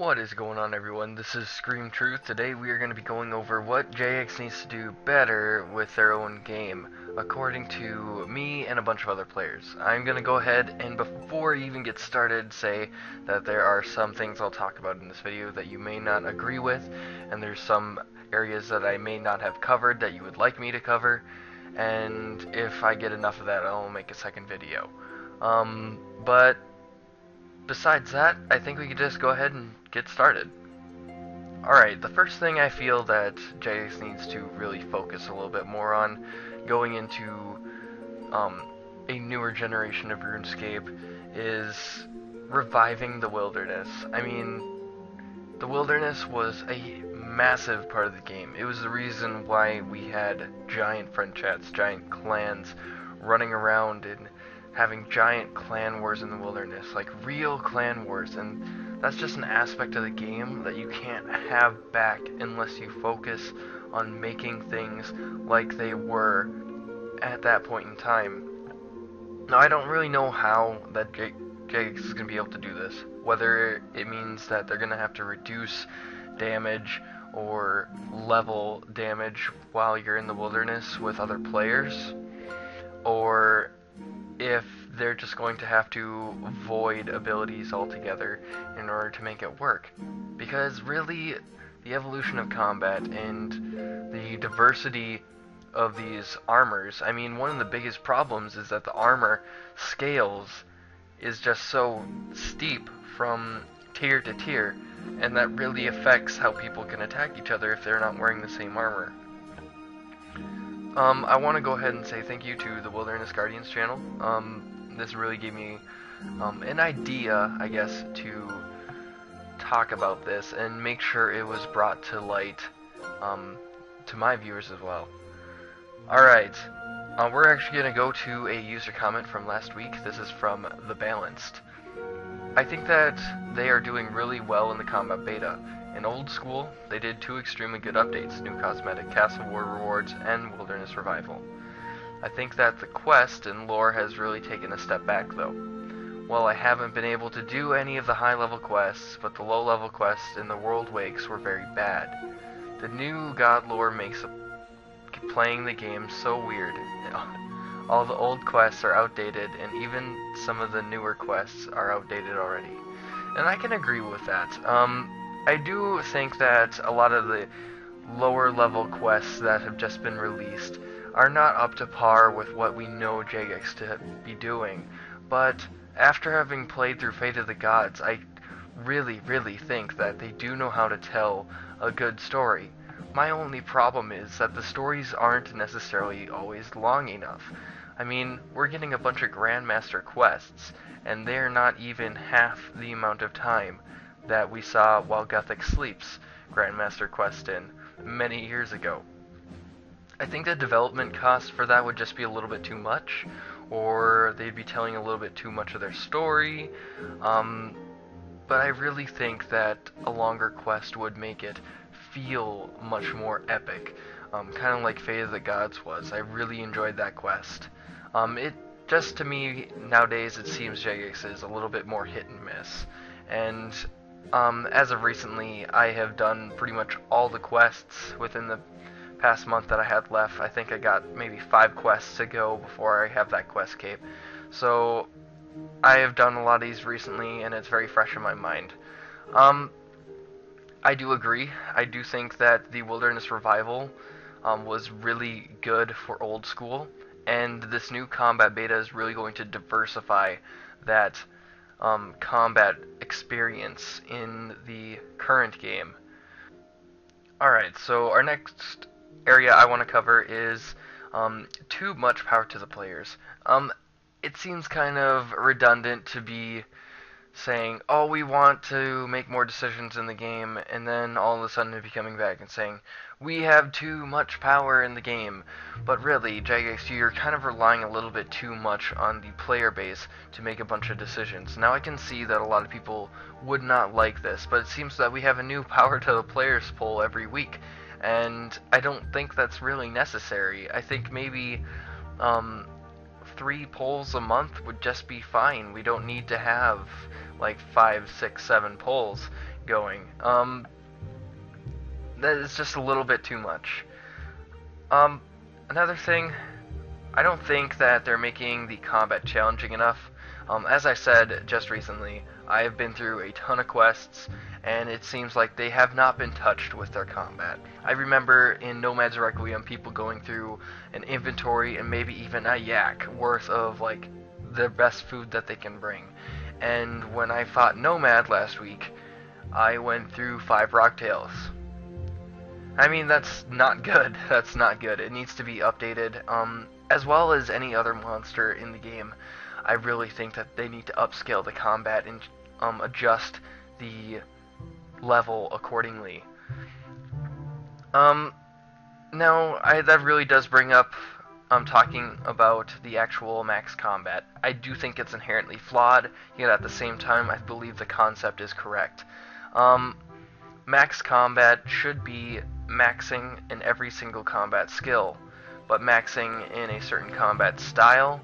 What is going on, everyone? This is Scream Truth. Today we are going to be going over what Jagex needs to do better with their own game, according to me and a bunch of other players. I'm going to go ahead and before I even get started say that there are some things I'll talk about in this video that you may not agree with, and there's some areas that I may not have covered that you would like me to cover, and if I get enough of that I'll make a second video. But besides that, I think we could just go ahead and get started. Alright, the first thing I feel that Jagex needs to really focus a little bit more on going into a newer generation of RuneScape is reviving the wilderness. I mean, the wilderness was a massive part of the game. It was the reason why we had giant friend chats, giant clans running around and having giant clan wars in the wilderness, like real clan wars, and that's just an aspect of the game that you can't have back unless you focus on making things like they were at that point in time. Now, I don't really know how that Jagex is going to be able to do this, whether it means that they're going to have to reduce damage or level damage while you're in the wilderness with other players, or if they're just going to have to void abilities altogether in order to make it work. Because really, the evolution of combat and the diversity of these armors, I mean, one of the biggest problems is that the armor scales is just so steep from tier to tier, and that really affects how people can attack each other if they're not wearing the same armor. I want to go ahead and say thank you to the Wilderness Guardians channel. This really gave me an idea, I guess, to talk about this and make sure it was brought to light to my viewers as well. Alright, we're actually going to go to a user comment from last week. This is from The Balanced. I think that they are doing really well in the combat beta. In Old School, they did 2 extremely good updates, new cosmetic, Castle War rewards, and Wilderness Revival. I think that the quest and lore has really taken a step back though. Well, I haven't been able to do any of the high level quests, but the low level quests in the World Wakes were very bad. The new god lore makes playing the game so weird. All the old quests are outdated, and even some of the newer quests are outdated already. And I can agree with that. I do think that a lot of the lower level quests that have just been released are not up to par with what we know Jagex to be doing, but after having played through Fate of the Gods, I really think that they do know how to tell a good story. My only problem is that the stories aren't necessarily always long enough. I mean, we're getting a bunch of Grandmaster quests, and they're not even half the amount of time that we saw While Gothic Sleeps Grandmaster quest in many years ago. I think the development cost for that would just be a little bit too much, or they'd be telling a little bit too much of their story, but I really think that a longer quest would make it feel much more epic, kind of like Fate of the Gods was. I really enjoyed that quest. It just, to me, nowadays it seems Jagex is a little bit more hit and miss, and as of recently, I have done pretty much all the quests within the past month that I had left. I think I got maybe 5 quests to go before I have that quest cape. So I have done a lot of these recently, and it's very fresh in my mind. I do agree. I do think that the Wilderness Revival was really good for Old School, and this new combat beta is really going to diversify that combat experience in the current game. Alright, so our next area I want to cover is too much power to the players. It seems kind of redundant to be saying, oh, we want to make more decisions in the game, and then all of a sudden be coming back and saying, we have too much power in the game. But really, Jagex, you're kind of relying a little bit too much on the player base to make a bunch of decisions. Now I can see that a lot of people would not like this, but it seems that we have a new power to the players poll every week, and I don't think that's really necessary. I think maybe 3 polls a month would just be fine. We don't need to have like 5, 6, 7 polls. going. That is just a little bit too much. Another thing, I don't think that they're making the combat challenging enough. As I said just recently, I have been through a ton of quests, and it seems like they have not been touched with their combat. I remember in Nomad's Requiem people going through an inventory and maybe even a yak worth of like the best food that they can bring. And when I fought Nomad last week, I went through 5 rocktails. I mean, that's not good. That's not good. It needs to be updated. As well as any other monster in the game, I really think that they need to upscale the combat and adjust the level accordingly. Now, that really does bring up talking about the actual max combat. I do think it's inherently flawed, yet at the same time, I believe the concept is correct. Max combat should be maxing in every single combat skill, but maxing in a certain combat style,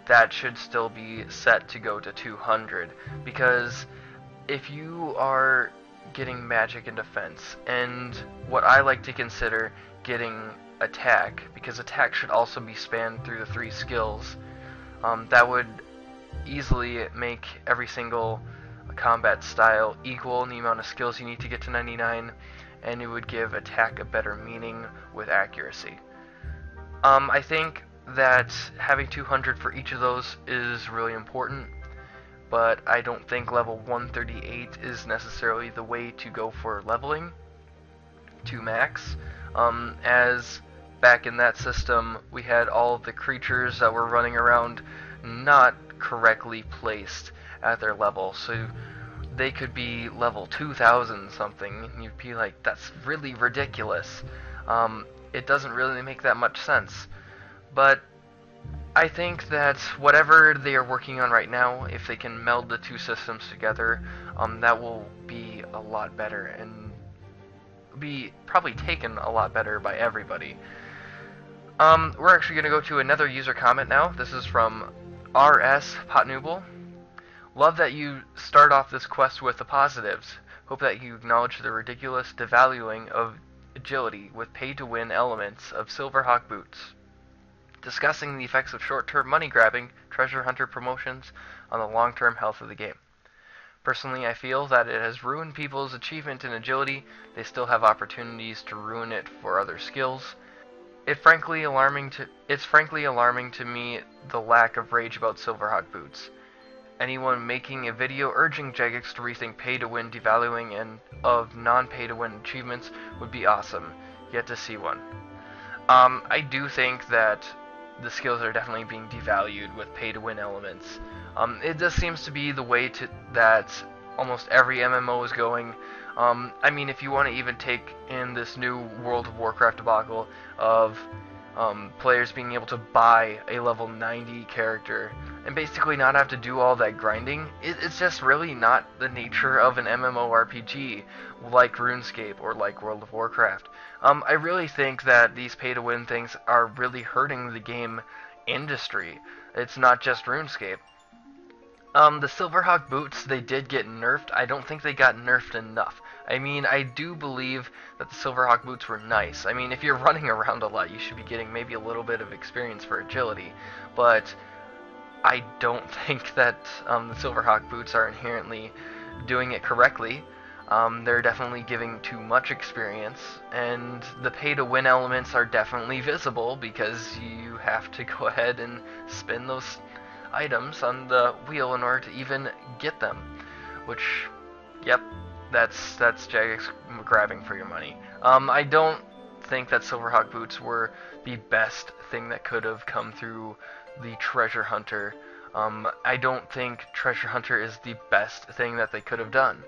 that should still be set to go to 200, because if you are getting magic and defense, and what I like to consider getting attack, because attack should also be spanned through the 3 skills, that would easily make every single combat style equal in the amount of skills you need to get to 99, and it would give attack a better meaning with accuracy. I think that having 200 for each of those is really important, but I don't think level 138 is necessarily the way to go for leveling to max, as back in that system we had all of the creatures that were running around not correctly placed at their level, so they could be level 2000 something, and you'd be like, that's really ridiculous. It doesn't really make that much sense. But I think that whatever they are working on right now, if they can meld the 2 systems together, that will be a lot better, and be probably taken a lot better by everybody. We're actually going to go to another user comment now. This is from RS Potnooble. Love that you start off this quest with the positives. Hope that you acknowledge the ridiculous devaluing of agility with pay-to-win elements of Silverhawk boots. Discussing the effects of short-term money-grabbing treasure hunter promotions on the long-term health of the game. Personally, I feel that it has ruined people's achievement in agility. They still have opportunities to ruin it for other skills. It's frankly alarming to me the lack of rage about Silverhawk boots. Anyone making a video urging Jagex to rethink pay-to-win devaluing and of non-pay-to-win achievements would be awesome. Yet to see one. I do think that the skills are definitely being devalued with pay-to-win elements. It just seems to be the way that almost every MMO is going. I mean, if you want to even take in this new World of Warcraft debacle of players being able to buy a level 90 character and basically not have to do all that grinding, it's just really not the nature of an MMORPG like RuneScape or like World of Warcraft. I really think that these pay-to-win things are really hurting the game industry. It's not just RuneScape. The Silverhawk boots, they did get nerfed. I don't think they got nerfed enough. I mean, I do believe that the Silverhawk boots were nice. I mean, if you're running around a lot, you should be getting maybe a little bit of experience for agility. But I don't think that the Silverhawk boots are inherently doing it correctly. They're definitely giving too much experience, and the pay-to-win elements are definitely visible because you have to go ahead and spin those items on the wheel in order to even get them. Which, yep, that's Jagex grabbing for your money. I don't think that Silverhawk boots were the best thing that could have come through the Treasure Hunter. I don't think Treasure Hunter is the best thing that they could have done.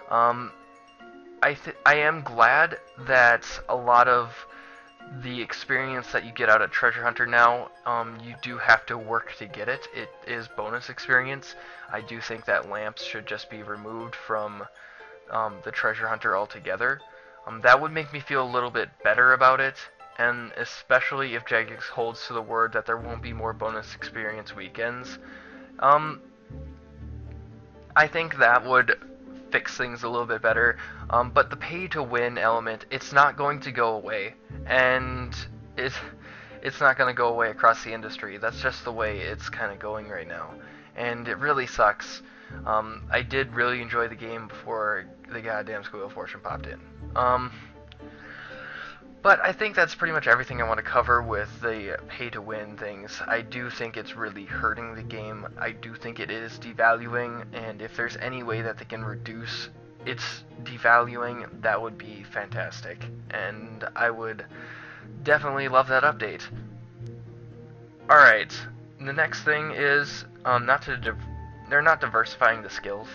I am glad that a lot of the experience that you get out of Treasure Hunter now, you do have to work to get it. It is bonus experience. I do think that lamps should just be removed from the Treasure Hunter altogether. That would make me feel a little bit better about it, and especially if Jagex holds to the word that there won't be more bonus experience weekends. I think that would fix things a little bit better. But the pay-to-win element, it's not going to go away, and it's not going to go away across the industry. That's just the way it's kind of going right now, and it really sucks. I did really enjoy the game before the goddamn Squeal of Fortune popped in. But I think that's pretty much everything I want to cover with the pay-to-win things. I do think it's really hurting the game. I do think it is devaluing, and if there's any way that they can reduce its devaluing, that would be fantastic. And I would definitely love that update. Alright, the next thing is, they're not diversifying the skills.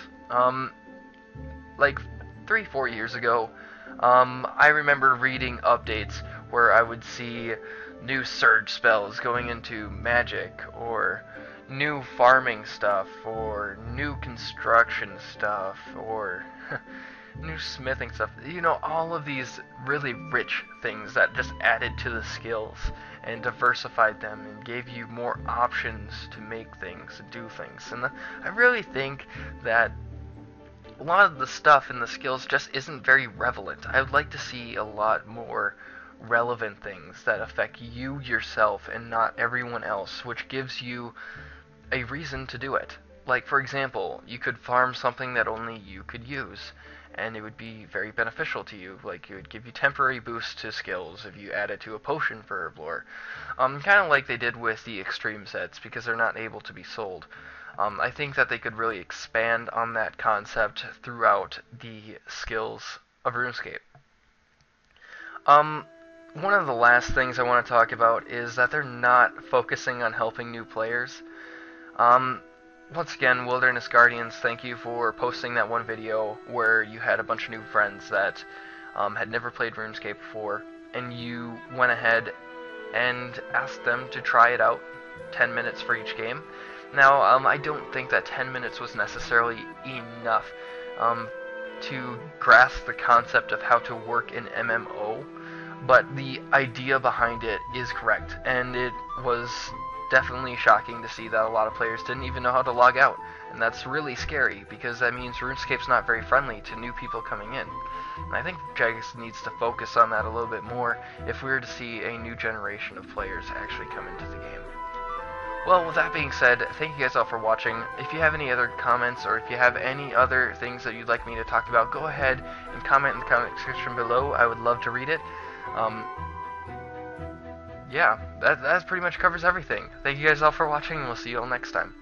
Like 3-4 years ago, I remember reading updates where I would see new surge spells going into magic, or new farming stuff, or new construction stuff, or new smithing stuff. You know, all of these really rich things that just added to the skills and diversified them and gave you more options to make things, to do things. And I really think that a lot of the stuff in the skills just isn't very relevant. I would like to see a lot more relevant things that affect you yourself and not everyone else, which gives you a reason to do it. Like, for example, you could farm something that only you could use, and it would be very beneficial to you. Like, it would give you temporary boosts to skills if you add it to a potion for herblore. Kind of like they did with the extreme sets, because they're not able to be sold. I think that they could really expand on that concept throughout the skills of RuneScape. One of the last things I want to talk about is that they're not focusing on helping new players. Once again, Wilderness Guardians, thank you for posting that one video where you had a bunch of new friends that had never played RuneScape before, and you went ahead and asked them to try it out, 10 minutes for each game. Now, I don't think that 10 minutes was necessarily enough to grasp the concept of how to work in MMO, but the idea behind it is correct, and it was definitely shocking to see that a lot of players didn't even know how to log out, and that's really scary, because that means RuneScape's not very friendly to new people coming in. And I think Jagex needs to focus on that a little bit more if we were to see a new generation of players actually come into the game. Well, with that being said, thank you guys all for watching. If you have any other comments, or if you have any other things that you'd like me to talk about, go ahead and comment in the comment section below. I would love to read it. Yeah, that pretty much covers everything. Thank you guys all for watching, and we'll see you all next time.